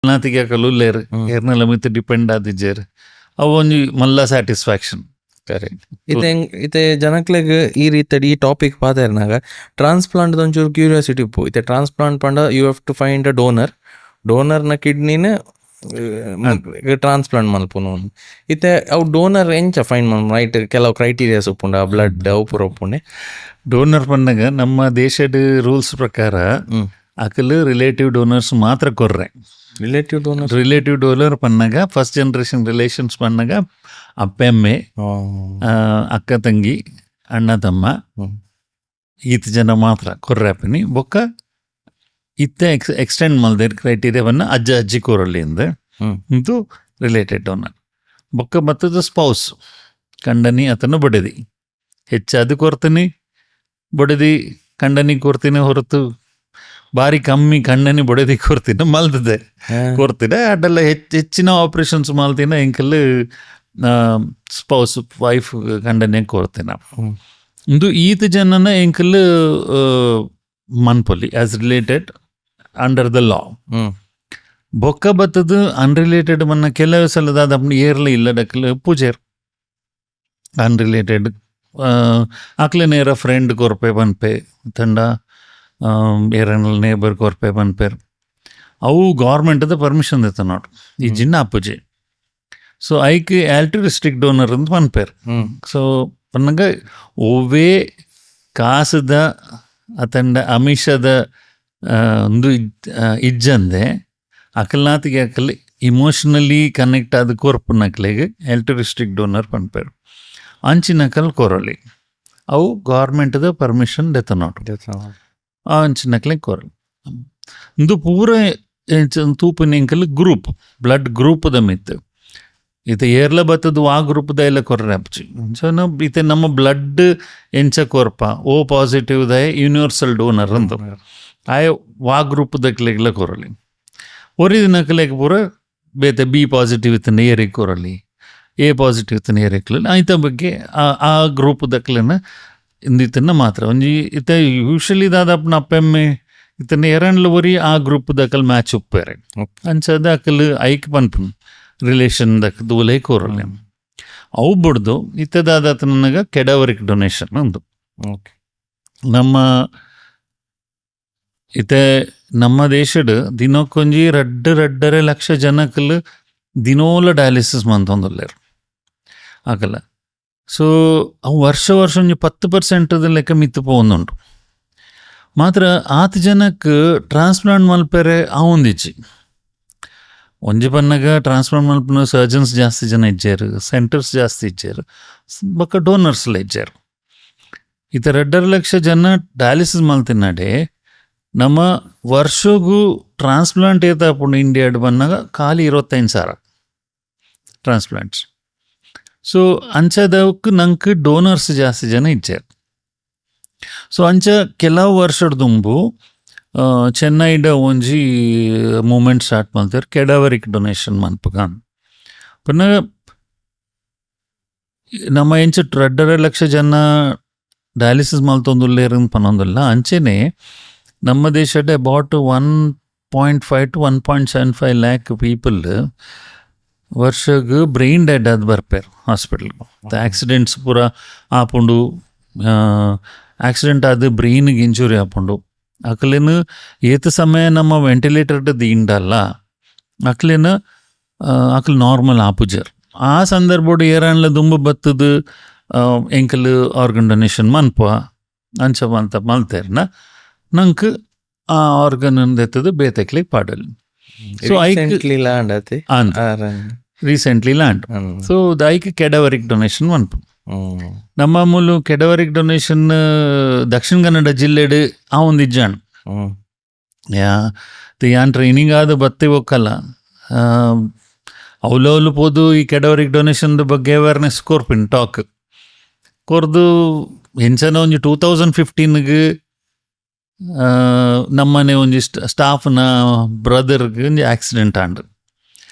ನಾತಿಗೆ ಕಲುಲ್ಲೇರು ಏರ್ನೆಲ್ಲ ಮಿತ್ depend ಆದಿಜ್ಜೇರು ಅವು ಒಂಜಿ ಮಲ್ಲ satisfaction. Correct. ಇತ್ತೆ ಜನಕ್ಲೆಗ್ ಈ ರೀತಿ ಈ ಟಾಪಿಕ್ ಪಾತೆರ್ನಾಗ ಟ್ರಾನ್ಸ್ಪ್ಲಾಂಟ್ ಒಂಚೂರು ಕ್ಯೂರಿಯಾಸಿಟಿ ಇಪ್ಪು. ಇತ್ತೆ ಟ್ರಾನ್ಸ್ಪ್ಲಾಂಟ್ ಪಂಡ you have to find a ಡೋನರ್ನ ಕಿಡ್ನಿನ ಟ್ರಾನ್ಸ್ಪ್ಲಾಂಟ್ ಮಲ್ಪುನು. ಇತ್ತೆ ಅವು ಡೋನರ್ ಎಂಚ ಫೈಂಡ್ ಮಲ್ಪು ರೈಟ್ ಕೆಲವು ಕ್ರೈಟೀರಿಯಾಸ್ ಉಪ್ಪುಂಡ ಬ್ಲಡ್ ಅವು ಪೂರ ಉಪ್ಪುಂಡೆ. ಡೋನರ್ ಪಂಡಗ ನಮ್ಮ ದೇಶದ ರೂಲ್ಸ್ ಪ್ರಕಾರ ಅಕಲ್ ರಿಲೇಟಿವ್ ಡೋನರ್ಸ್ ಮಾತ್ರ ಕೊರ್ರೆ. ರಿಲೇಟಿವ್ ಡೋನರ್ ಪನ್ನಗ ಫಸ್ಟ್ ಜನರೇಷನ್ ರಿಲೇಷನ್ಸ್ ಪನ್ನಗ ಅಪ್ಪೆಮ್ಮೆ, ಅಕ್ಕ ತಂಗಿ, ಅಣ್ಣ ತಮ್ಮ ಈತ ಜನ ಮಾತ್ರ ಕೊರ್ರಾಪಿನಿ. ಬೊಕ್ಕ ಇತ್ತೆ ಎಕ್ಸ್ಟೆಂಡ್ ಮಲ್ದೇರ್ ಕ್ರೈಟೀರಿಯಾವನ್ನ ಅಜ್ಜ ಅಜ್ಜಿ ಕೋರಲ್ಲಿ ಅಂದೆ ಇದು ರಿಲೇಟೆಡ್ ಡೋನರ್. ಬೊಕ್ಕ ಮತ್ತದ ಸ್ಪೌಸ್ ಕಂಡನಿ ಅತನ ಬಡದಿ ಹೆಚ್ಚಾದು ಕೊರ್ತೀನಿ, ಬಡದಿ ಕಂಡನಿ ಕೊರ್ತೀನಿ ಹೊರತು ಬಾರಿ ಕಮ್ಮಿ ಕಂಡನಿ ಬಡದಿ ಕೊರ್ತೀನಿ ಮಲ್ತದೆ ಕೊರ್ತಿದೆ. ಅಡ್ಡೆಲ್ಲ ಹೆಚ್ಚಿನ ಆಪರೇಷನ್ಸ್ ಮಾಲ್ತಿನ ಎಂಕಲ್ ಸ್ಪೌಸ್ ವೈಫ್ ಕಂಡನೆ ಕೊರ್ತಿನ ಇಂದು ಈತ ಜನನ ಎಂಕಲ್ ಮನ್ಪೊಲಿ as related under the law. ಬೊಕ್ಕ ಬತ್ತದು ಅನ್ರಿಲೇಟೆಡ್ ಮನ್ನ ಕೆಲವು ಸಲದ ಏರ್ಲ ಇಲ್ಲಡಕ್ಲ ಪೂಜೆರ್ ಅನ್ರಿಲೇಟೆಡ್ ಅಕ್ಲೆ ನೇರ ಫ್ರೆಂಡ್ ಕೊರ್ಪೆ ಬನ್ಪೆ ತಂಡ ಏರನಲ್ ನೇಬರ್ ಕೊರ್ಪೆ ಬನ್ಪೇರ್ ಅವು ಗೌರ್ಮೆಂಟ್ದ ಪರ್ಮಿಷನ್ ಇತ್ತ ನೋಡ್ರಿ ಈ ಜಿನ್ನ ಅಪ್ಪುಜೆ. ಸೊ ಐಕ್ ಆಲ್ಟ್ರಿಸ್ಟಿಕ್ ಡೋನರ್ ಅಂತ ಬನ್ಪೇರ್. ಸೊ ಪನ್ನಗ ಒವ್ವೇ ಕಾಸದ ಅತಂಡ ಅಮಿಷದ ಒಂದು ಇಜ್ಜಂದೆ ಅಕಲ್ನಾತಿಗೆ ಅಕಲ್ ಇಮೋಷನಲಿ ಕನೆಕ್ಟ್ ಆದ ಕೊರ್ಪುನಕ್ಲೆಗೆ ಆಲ್ಟ್ರಿಸ್ಟಿಕ್ ಡೋನರ್ ಪನ್ಪೇರು ಅಂಚಿನಕಲ್ ಕೊರಲಿ ಅವು ಗೌರ್ಮೆಂಟ್ದ ಪರ್ಮಿಷನ್ ದೆತ್ತ ನೋಡ್ರಿ ಅಂಚಿನಕ್ಲೆ ಕೊರಲಿ ಇಂದು ಪೂರ ತೂಪಿನೆಂಕಲ್ ಗ್ರೂಪ್ ಬ್ಲಡ್ ಗ್ರೂಪ್ದ ಮಿತ್ತು ಇತ ಏರ್ಲ ಬತ್ತದು ಆ ಗ್ರೂಪ್ದ ಎಲ್ಲ ಕೊರ್ರೆ ಅಪ್ಚಿ. ಸೊ ಇತ್ತೆ ನಮ್ಮ ಬ್ಲಡ್ ಎಂಚ ಕೊರ್ಪ O positive the universal donor ಅಂತ ಆಯ ವಾ ಗ್ರೂಪ್ದಕ್ಲೆಗ್ಲ ಕೊರಲಿ. ಒರಿದಿನಕ್ಲೆಗ್ ಪೂರ ಬೇತೆ ಬಿ ಪಾಸಿಟಿವ್ ಇತ್ತನ ಏರಿಗೆ ಕೊರಲಿ, ಎ ಪಾಸಿಟಿವ್ ಇತ್ತನ ಏರಿಕ್ಲ ಆಯ್ತ ಬಗ್ಗೆ ಆ ಗ್ರೂಪ್ದಕ್ಲೆನ ಇಂದಿತ್ತನ್ನ ಮಾತ್ರ ಒಂಜಿ ಇತ್ತ ಯೂಶಲಿ ದಾದಾಪನ ಅಪ್ಪೆಮ್ಮೆ ಇತ್ತನ ಎರಡ್ಲ ಒರಿ ಆ ಗ್ರೂಪ್ದಕಲ್ ಮ್ಯಾಚ್ ಉಪ್ಪೇರೆ ಅಂಚದ ಅಕಲ್ ಐಕ್ ಪನ್ಪುನ್ ರಿಲೇಷನ್ ದಕ್ ದೂಲೈ ಕೋರಲ್ಲ ಅವು ಬಿಡ್ದು ಇತ್ತದಾದ ನನಗೆ ಕೆಡವರಿಕ್ ಡೊನೇಷನ್ ಒಂದು ನಮ್ಮ ಇತ್ತೆ ನಮ್ಮ ದೇಶಡ್ ದಿನಕ್ಕೊಂಜಿ ರಡ್ಡರೆ ಲಕ್ಷ ಜನಕ್ಕಲ್ ದಿನೋಲ ಡಯಾಲಿಸಿಸ್ ಮಂತೊಂದುಲ್ಲೇರು ಆಗಲ್ಲ. ಸೊ ಅವು ವರ್ಷ ಒಂಜಿ 10% ಲೆಕ್ಕ ಮಿತ್ತು ಪೋಂದುಂಟು ಮಾತ್ರ ಆತ ಜನಕ್ಕೆ ಟ್ರಾನ್ಸ್ಪ್ಲಾಂಟ್ ಮಲ್ಪೆರೆ ಅವೊಂದಿಚ್ಚಿ ಒಂಜಿ ಪನ್ನಗ ಟ್ರಾನ್ಸ್ಪ್ಲಾಂಟ್ ಮಲ್ಪನ ಸರ್ಜನ್ಸ್ ಜಾಸ್ತಿ ಜನ ಇಜ್ಜೇರು, ಸೆಂಟರ್ಸ್ ಜಾಸ್ತಿ ಇಜ್ಜೇರು, ಬೊಕ್ಕ ಡೋನರ್ಸ್ಲ ಇಜ್ಜೇರು. ಇತ 2.5 ಲಕ್ಷ ಜನ ಡಯಾಲಿಸಿಸ್ ಮಲ್ತಿನಡೆ ನಮ್ಮ ವರ್ಷಗೂ ಟ್ರಾನ್ಸ್ಪ್ಲಾಂಟ್ ಏತಾಪುಂಡು ಇಂಡಿಯಾಡ್ ಬನ್ನಾಗ ಖಾಲಿ 25,000 ಟ್ರಾನ್ಸ್ಪ್ಲಾಂಟ್ಸ್. ಸೊ ಅಂಚದವಕ್ಕೆ ನಂಗೆ ಡೋನರ್ಸ್ ಜಾಸ್ತಿ ಜನ ಇಜ್ಜೇರು. ಸೊ ಅಂಚ ಕೆಲವು ವರ್ಷದ ದುಂಬು ಚೆನ್ನೈಡ ಒಂಜಿ ಮೂಮೆಂಟ್ ಸ್ಟಾರ್ಟ್ ಮಾಡ್ತಾರೆ ಕೆಡವರಿಕ್ ಡೊನೇಷನ್ ಮನ್ಪಗ ಪುನಃ ನಮ್ಮ ಎಂಚ 2.5 ಲಕ್ಷ ಜನ ಡಯಾಲಿಸಿಸ್ ಮಲ್ತೊಂದುಲ್ಲೇರು ಪನ್ನೊಂದಿಲ್ಲ ಅಂಚೆನೆ ನಮ್ಮ ದೇಶದ ಅಬೌಟ್ 1.5 to 1.75 lakh ಪೀಪಲ್ ವರ್ಷಗೆ ಬ್ರೈನ್ ಡೆಡ್ ಅದು ಬರ್ಪೇರು ಹಾಸ್ಪಿಟಲ್ಗೆ. ಆಕ್ಸಿಡೆಂಟ್ಸ್ ಪೂರ ಆಪುಂಡು, ಆಕ್ಸಿಡೆಂಟ್ ಆದ ಬ್ರೈನ್ಗೆ ಇಂಜುರಿ ಆಪುಂಡು ಅಕ್ಲೇನು ಏತ ಸಮಯ ನಮ್ಮ ವೆಂಟಿಲೇಟರ್ದ ದೀಂಡಲ್ಲ ಅಕ್ಲೇನು ಅಕ್ಲು ನಾರ್ಮಲ್ ಆಪುಜರ್. ಆ ಸಂದರ್ಭಡು ಏರಾಣ್ಲ ದುಂಬ ಬತ್ತದು ಎಂಕಲ್ ಆರ್ಗನ್ ಡೊನೇಷನ್ ಮನ್ಪ ಅಂಚ ಅಂತ ಮಲ್ತೇರ್ನ ನಂಗೆ ಆ ಆರ್ಗನ್ ಎತ್ತದು ಬೇತೆಕ್ಲಿಗೆ ಪಾಡಲ್. So recently land. ಸೊ ಐಕ್ ಕೆಡವರಿಕ್ ಡೊನೇಷನ್ ಮನ್ಪು ನಮ್ಮ ಮೂಲು ಕೆಡವರಿಕ್ ಡೊನೇಷನ್ ದಕ್ಷಿಣ ಕನ್ನಡ ಜಿಲ್ಲೆಡ್ ಆ ಒಂದು ಇಜ್ಜಾಣ ಯಾನ್ ಟ್ರೈನಿಂಗ್ ಆದ ಬತ್ತೆ ಒಕ್ಕಲ್ಲ ಅವಲವಲು ಪೋದು ಈ ಕೆಡವರಿಕ್ ಡೊನೇಷನ್ ಬಗ್ಗೆ ಅವೇರ್ನೆಸ್ ಕೊರ್ಪಿನ್ ಟಾಕ್ ಕೊರ್ದು ಹೆಂಚನ ಒಂಜಿ 2015 ನಮ್ಮನೆ ಒಂಜಿ ಸ್ಟಾಫ್ನ ಬ್ರದರ್ಗೆ ಒಂಜಿ ಆಕ್ಸಿಡೆಂಟ್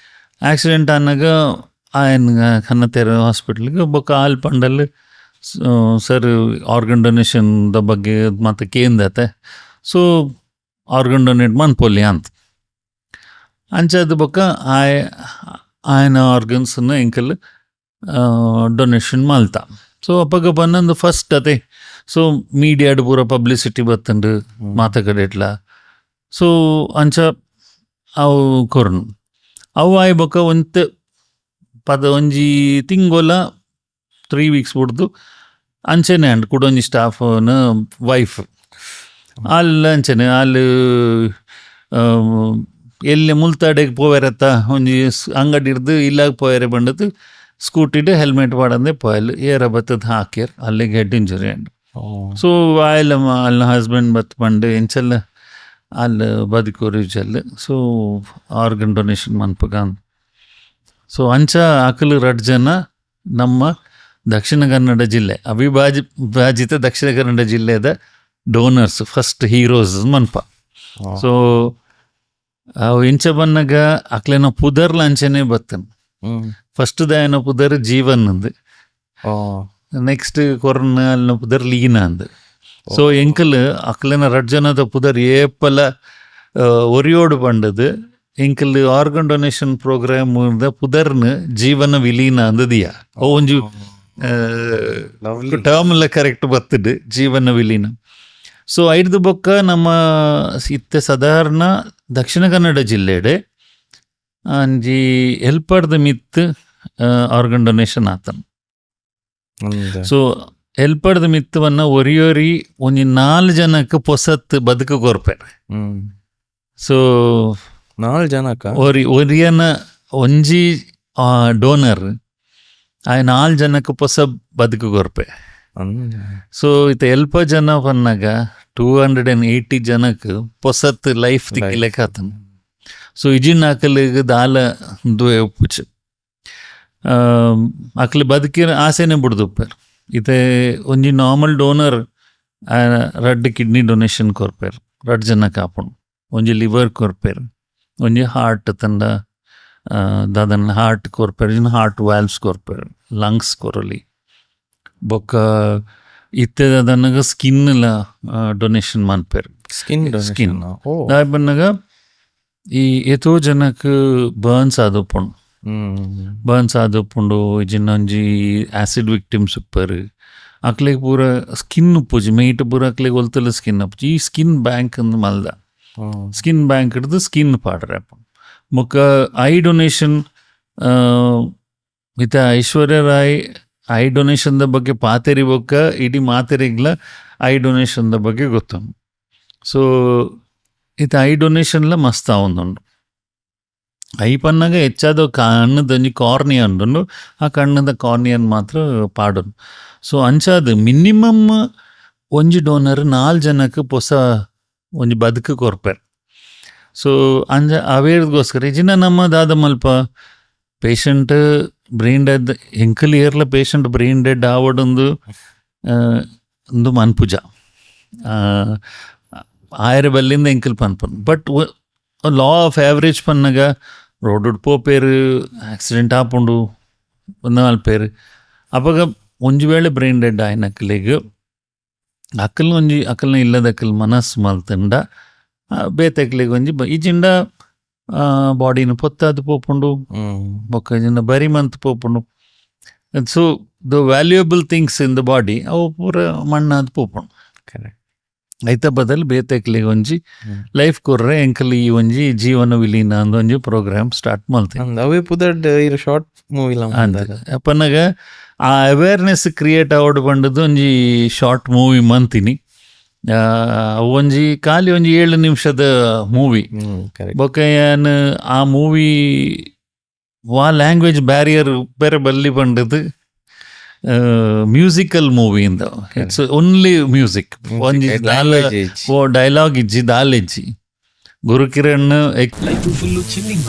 ಆನ್ನಾಗ ಆಯನ ಕನ್ನತೆರ ಹಾಸ್ಪಿಟ್ಲಿಗೆ ಬೊಕ್ಕ ಆಲ್ ಪಂಡಲ್ಲಿ ಸರ್ ಆರ್ಗನ್ ಡೊನೇಷನ್ದ ಬಗ್ಗೆ ಮತ್ತು ಕೇಂದತೆ ಸೊ ಆರ್ಗನ್ ಡೊನೇಟ್ ಮನ್ಪೊಲ್ಲಿ ಅಂತ ಅಂಚಾದ ಬೊಕ್ಕ ಆಯನ ಆರ್ಗನ್ಸನ್ನು ಎಂಕಲ್ ಡೊನೇಷನ್ ಮಲ್ತ. ಸೊ ಅಪ್ಪಗ ಬನ್ನೊಂದು ಫಸ್ಟ್ ಅದೇ ಸೊ ಮೀಡಿಯಾಡ್ ಪೂರ ಪಬ್ಲಿಸಿಟಿ ಬತ್ತಂಡು ಮಾತಾಕಡೆಟ್ಲ. ಸೊ ಅಂಚ ಅವು ಕೊರ್ನು ಅವು ಆಯ್ ಬೊಕ್ಕ ಒಂಜಿ ತಿಂಗೊಲ 3 weeks ಬಿಡ್ದು ಅಂಚೆನೆ ಅಂಡ್ ಕುಡೊಂಜಿ ಸ್ಟಾಫ್ನ ವೈಫ್ ಅಲ್ಲಿ ಅಂಚೆನೆ ಅಲ್ಲಿ ಎಲ್ಲಿ ಮುಲ್ತಾಡೆಗೆ ಪೋವೆರತ್ತ ಒಂಜಿ ಅಂಗಡಿ ಹಿಡ್ದು ಇಲ್ಲಾಗ ಪೋಯರೆ ಬಂಡದು ಸ್ಕೂಟಿಡ್ ಹೆಲ್ಮೆಟ್ ಪಾಡಂದೆ ಪೋಯಲ್ ಏರ ಬತ್ತದ ಹಾಕ್ಯರ್ ಅಲ್ಲಿಗೆ ಹೆಡ್ ಇಂಜುರಿ ಅಂಡ್. ಸೊ ಅಲ್ಲ ಹಸ್ಬೆಂಡ್ ಬತ್ ಬಂಡು ಎಂಚಲ್ಲ ಅಲ್ಲಿ ಬದುಕೋರು ಜಲ್. ಸೊ ಆರ್ಗನ್ ಡೊನೇಷನ್ ಮನ್ಪಗ. ಸೊ ಅಂಚ ಆಕಲು 2 ಜನ ನಮ್ಮ ದಕ್ಷಿಣ ಕನ್ನಡ ಜಿಲ್ಲೆ ಅವಿಭಾಜಿತ ದಕ್ಷಿಣ ಕನ್ನಡ ಜಿಲ್ಲೆದ ಡೋನರ್ಸ್ ಫಸ್ಟ್ ಹೀರೋಸ್ ಮನ್ಪ. ಸೊ ಅವು ಇಂಚ ಬನ್ನಗ ಅಕ್ಲೇನ ಪುದರ್ಲ ಅಂಚೆನೆ ಬತ್ತನ್. ಫಸ್ಟ್ ದಾಯನ ಪುದರ್ ಜೀವನ್ ಅಂದ್, ನೆಕ್ಸ್ಟ್ ಕೊರೋನಾ ಅಲ್ಲಿನ ಪುದರ್ ಲೀನಾ ಅಂದ್. ಸೊ ಎಂಕಲ್ ಅಕ್ಲೇನ 2 ಜನದ ಪುದರ್ ಏಪಲ ಒರಿಯೋಡು ಪಂಡದು ಎಂಕಲ್ ಆರ್ಗನ್ ಡೊನೇಷನ್ ಪ್ರೋಗ್ರಾಮ್ ಪುದರ್ನ ಜೀವನ ವಿಲೀನ ಅಂದದಿಯ ಒಂಜು ಟರ್ಮ್ಲ ಕರೆಕ್ಟ್ ಬತ್ತದು ಜೀವನ ವಿಲೀನ. ಸೊ ಐದು ಬೊಕ್ಕ ನಮ್ಮ ಇತ್ತೆ ಸಾಧಾರಣ ದಕ್ಷಿಣ ಕನ್ನಡ ಜಿಲ್ಲೆಡೆ ಅಂಜಿ ಹೆಲ್ಪರ್ದ ಮಿತ್ ಆರ್ಗನ್ ಡೊನೇಷನ್ ಆತನ್. ಸೊ ಹೆಲ್ಪರ್ದ ಮಿತ್ತವನ್ನ ಒರಿಯೋರಿ ಒಂಜಿ 4 ಜನಕ್ಕೆ ಪೊಸತ್ ಬದುಕು ಕೊರ್ಪೆ. ಸೊ 4 ಜನಕ್ಕ ಒರಿಯನ ಒಂಜಿ ಡೋನರ್ ಆ 4 ಜನಕ್ಕೆ ಪೊಸ ಬದುಕು ಕೊರ್ಪೆ. ಸೊ ಇತ್ತ ಎಲ್ಪ ಜನ ಪನ್ನಾಗ 280 ಜನಕ್ಕೆ ಪೊಸತ್ ಲೈಫ್ ತಿಕ್ಕಿಲೆಕ್ಕ ಆತನ್. ಸೊ ಇಜಿನ್ ಆಕಲಿಗೆ ದಾಲ ದುವೆ ಉಪ್ಪುಚು ಆಕಲಿ ಬದುಕಿನ ಆಸೆನೆ ಬಿಡ್ದುಪ್ಪೇರ್. ಇತ್ತೆ ಒಂಜಿ ನಾರ್ಮಲ್ ಡೋನರ್ 2 ಕಿಡ್ನಿ ಡೊನೇಷನ್ ಕೊರ್ಪೇರ್ 2 ಜನ ಕಾಪುಂಡು. ಒಂಜಿ ಲಿವರ್ ಕೊರ್ಪೇರ್, ಒಂಜಿ ಹಾರ್ಟ್ ತಂಡ ದಾದನ ಹಾರ್ಟ್ ಕೊರ್ಪೇರ್, ಹಾರ್ಟ್ ವ್ಯಾಲ್ವ್ಸ್ ಕೊರ್ಪೇರ್, ಲಂಗ್ಸ್ ಕೊರಲಿ ಬೊಕ್ಕ ಇತ್ತೆ ದಾದನಗ ಸ್ಕಿನ್ ಡೊನೇಷನ್ ಮನ್ಪೇರ್. ಸ್ಕಿನ್ ದಾಯ್ ಬನ್ನಗ ಈ ಎತೋ ಜನಕ್ಕೆ ಬರ್ನ್ಸ್ ಆದೊಪ್ಪುಂಡು ಇಜಿನ್ನೊಂಜಿ ಆಸಿಡ್ ವಿಕ್ಟಿಮ್ಸ್ ಉಪ್ಪರ್ ಅಕ್ಲೆಗ್ ಪೂರ ಸ್ಕಿನ್ ಉಪ್ಪುಜಿ ಮೈಟ್ ಪೂರ ಅಕ್ಲೆಗ್ ಒಲ್ತಲ ಸ್ಕಿನ್ ಅಪ್ಪುಜಿ. ಈ ಸ್ಕಿನ್ ಬ್ಯಾಂಕ್ ಅಂದ್ ಮಲ್ದ ಸ್ಕಿನ್ ಬ್ಯಾಂಕ್ ಹಿಡ್ದು ಸ್ಕಿನ್ ಪಾಡ್ರೆ ಅಪ್ಪ ಬೊಕ್ಕ ಐ ಡೊನೇಷನ್. ಇತ್ತ ಐಶ್ವರ್ಯ ರಾಯ್ ಐ ಡೊನೇಷನ್ದ ಬಗ್ಗೆ ಪಾತೆರಿ ಬೊಕ್ಕ ಇಡೀ ಮಾತೆರಿಗ್ಲ ಐ ಡೊನೇಷನ್ದ ಬಗ್ಗೆ ಗೊತ್ತು. ಸೊ ಇತ್ತ ಐ ಡೊನೇಷನ್ಲ ಮಸ್ತ್ ಆವೊಂದುಂಡು. ಐ ಪನ್ನಾಗ ಹೆಚ್ಚಾದ ಕಣ್ಣದೊಂಜಿ ಕಾರ್ನಿಯಾ ಉಂಡು, ಆ ಕಣ್ಣದ ಕಾರ್ನಿಯನ್ ಮಾತ್ರ ಪಾಡೋನು. ಸೊ ಅಂಚಾದ ಮಿನಿಮಮ್ ಒಂಜಿ ಡೋನರ್ 4 ಜನಕ್ಕೆ ಪೊಸ ಒಂಜಿ ಬದುಕು ಕೊರ್ಪೇರ್. ಸೊ ಅಂಜ ಅವೇರ್ಗೋಸ್ಕರ ಇಜಿನ ನಮ್ಮ ದಾದ ಮಲ್ಪ ಪೇಷಂಟ್ ಬ್ರೈನ್ ಡೆಡ್ ಎಂಕಲ್ ಇಯರ್ಲ ಪೇಷಂಟ್ ಬ್ರೈನ್ ಡೆಡ್ ಆವಡೊಂದು ಒಂದು ಮನ್ಪುಜ ಆಯರ ಬಲ್ಲಿಂದ ಎಂಕಲ್ ಪನ್ಪನ್. ಬಟ್ ಲಾ ಆಫ್ ಆವ್ರೇಜ್ ಪನ್ನಗ ರೋಡ್ ಪೋಪೇರು ಆಕ್ಸಿಡೆಂಟ್ ಆಪುಂಡು ಒಂದು ಮಲ್ಪೇರು ಅವಾಗ ಒಂಜಿ ವೇಳೆ ಬ್ರೈನ್ ಡೆಡ್ ಆಯ್ನ ಅಕ್ಕಲಿಗೆ ಅಕ್ಕಲ್ನ ಇಲ್ಲದ ಅಕ್ಕಲ್ ಮನಸ್ಸು ಮಲ್ತಂಡ ಬೇತಕ್ಲಿಗೆ ಒಂಜಿ ಈಜಿಂಡ ಬಾಡಿನ ಪೊತ್ತಾದು ಪೋಪುಂಡು ಬೊಕ್ಕ ಇಜಿಂದ ಬರಿ ಮಂತ್ ಪೋಪುಂಡು. So the valuable things in the body ಅವು ಪೂರ ಮಣ್ಣಾದ ಪೋಪುಂಡು. ಐತ ಬದಲು ಬೇತಕ್ಲಿಗೆ ಒಂಜಿ ಲೈಫ್ ಕೊರ್ರೆ ಎಂಕಲ್ ಈ ಒಂಜಿ ಜೀವನ ವಿಲೀನ ಅಂದ ಒಂಜಿ ಪ್ರೋಗ್ರಾಮ್ ಸ್ಟಾರ್ಟ್ ಮಲ್ತೇನೆ. ಅವೇ ಪುದಡ್ ಇರು ಶಾರ್ಟ್ ಮೂವಿ ಅಪ್ಪನಾಗ ಆ ಅವೇರ್ನೆಸ್ ಕ್ರಿಯೇಟ್ ಆವಡ್ ಬಂಡದು ಒಂಜಿ ಶಾರ್ಟ್ ಮೂವಿ ಮಂತೀನಿ. ಒಂಜಿ ಖಾಲಿ ಒಂಜಿ 7 ನಿಮಿಷದ ಮೂವಿ ಬೊಕ್ಕ ಏನ್ ಆ ಮೂವಿ ಲ್ಯಾಂಗ್ವೇಜ್ ಬ್ಯಾರಿಯರ್ ಬೇರೆ ಬಲ್ಲಿ ಬಂಡದು ಮ್ಯೂಸಿಕಲ್ ಮೂವಿಯಿಂದ ಇಟ್ಸ್ ಓನ್ಲಿ ಮ್ಯೂಸಿಕ್. ಒಂಜಿ ಡೈಲಾಗ್ ಇಜ್ಜಿ ದಾಲೆಜ್ಜಿ ಗುರುಕಿರಣ್ ಫುಲ್ಲು ಚಿಲ್ಲಿಂಗ್